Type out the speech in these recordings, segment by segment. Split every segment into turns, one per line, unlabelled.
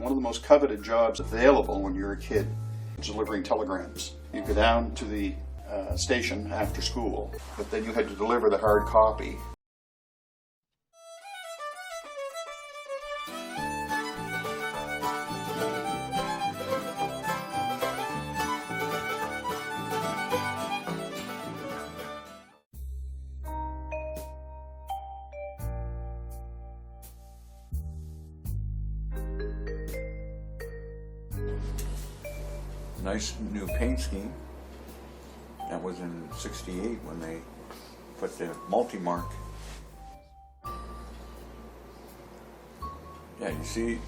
One of the most coveted jobs available when you're a kid, delivering telegrams. You go down to the station after school, but then you had to deliver the hard copy.
Nice new paint scheme. That was in '68 when they put the multi-mark. Yeah, you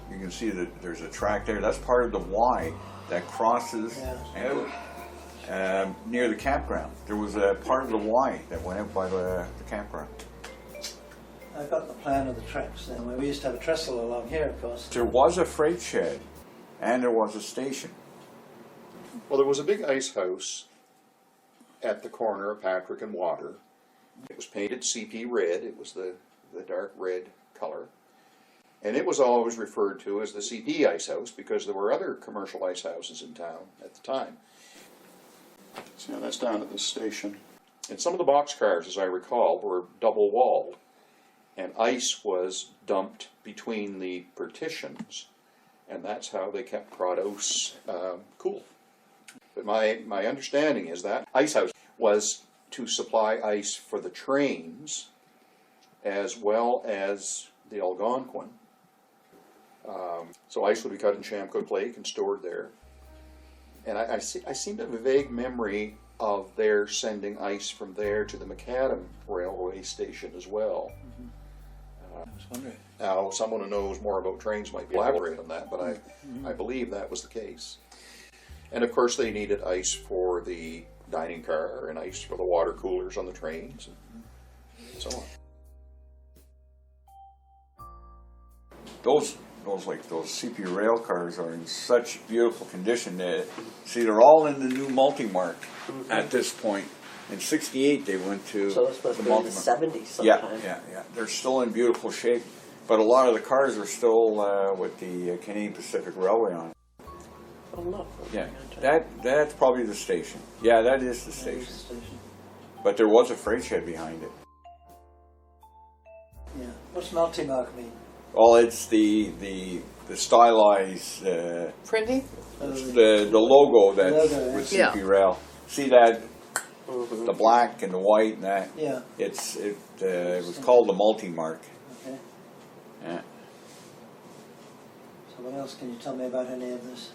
can see that there's a track there. That's part of the Y that crosses out near the campground. There was a part of the Y that went out by the campground.
I've got the plan of the tracks then. We used to have a trestle along here, of course.
There was a freight shed and there was a station.
Well, there was a big ice house at the corner of Patrick and Water. It was painted CP red. It was the dark red color. And it was always referred to as the CP ice house because there were other commercial ice houses in town at the time. So that's down at the station. And some of the boxcars, as I recall, were double-walled. And ice was dumped between the partitions. And that's how they kept produce cool. But my understanding is that ice house was to supply ice for the trains as well as the Algonquin. So ice would be cut in Chamcook Lake and stored there. And I seem to have a vague memory of their sending ice from there to the Macadam railway station as well.
I was wondering.
Now, someone who knows more about trains might elaborate on that, but I believe that was the case. And of course they needed ice for the dining car and ice for the water coolers on the trains and so on.
Those CP rail cars are in such beautiful condition that, see, they're all in the new multi-mark at this point. In '68 they went to
So it's supposed to be in the 70s sometime.
Yeah. They're still in beautiful shape, but a lot of the cars are still with the Canadian Pacific Railway on it.
Oh, look.
Yeah, that's probably the station. Yeah, that is the station. But there was a freight shed behind it.
Yeah. What's multi-mark mean?
Well, it's the stylized
Printing?
the logo that's
Logo,
with
yeah.
CP Rail. See that the black and the white and that.
Yeah.
It was called the multi-mark.
Okay.
Yeah.
So what else can you tell me about any of this?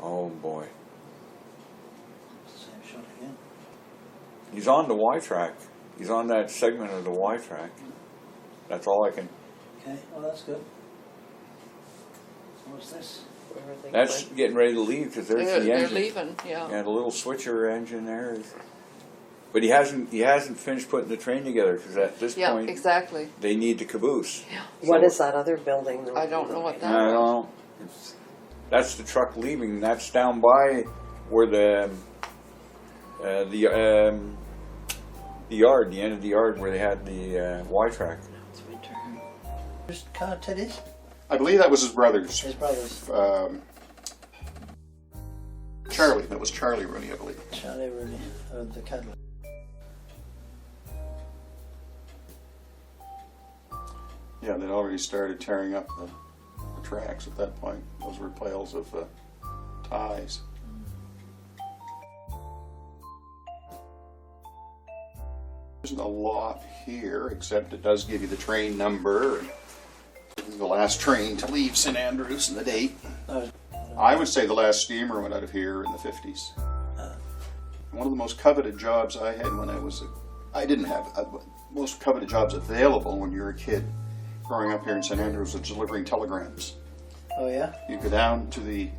Oh boy.
Same shot again.
He's on the Y track. He's on that segment of the Y track. That's all I can.
Okay, well that's good. So what's this?
Where are they
That's
going?
getting ready to leave because there's the
They're
engine.
leaving, yeah.
Yeah, the little switcher engine there is. But he hasn't finished putting the train together because at this
Yeah,
point
exactly.
they need the caboose.
Yeah.
What is that other building?
I don't know what that
I don't
is.
know. That's the truck leaving. That's down by where the yard, the end of the yard where they had the Y track.
It's winter.
Whose car, Teddy's?
I believe that was his brother's.
His brother's.
Charlie, that was Charlie Rooney, I believe.
Charlie Rooney, the Cadillac.
Yeah, they'd already started tearing up the tracks at that point. Those were piles of ties. There isn't a lot here, except it does give you the train number, and the last train to leave St.Andrews and the date. I would say the last steamer went out of here in the 50s. One of the most coveted jobs I had when I was most coveted jobs available when you were a kid growing up here in St.Andrews was delivering telegrams.
Oh yeah?
You go down to the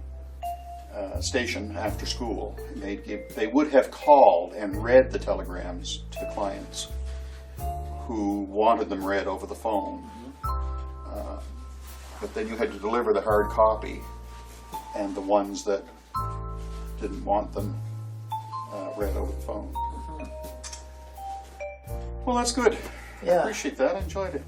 station after school, and they would have called and read the telegrams to the clients who wanted them read over the phone. But then you had to deliver the hard copy, and the ones that didn't want them read over the phone. Well, that's good.
Yeah.
I appreciate that. I enjoyed it.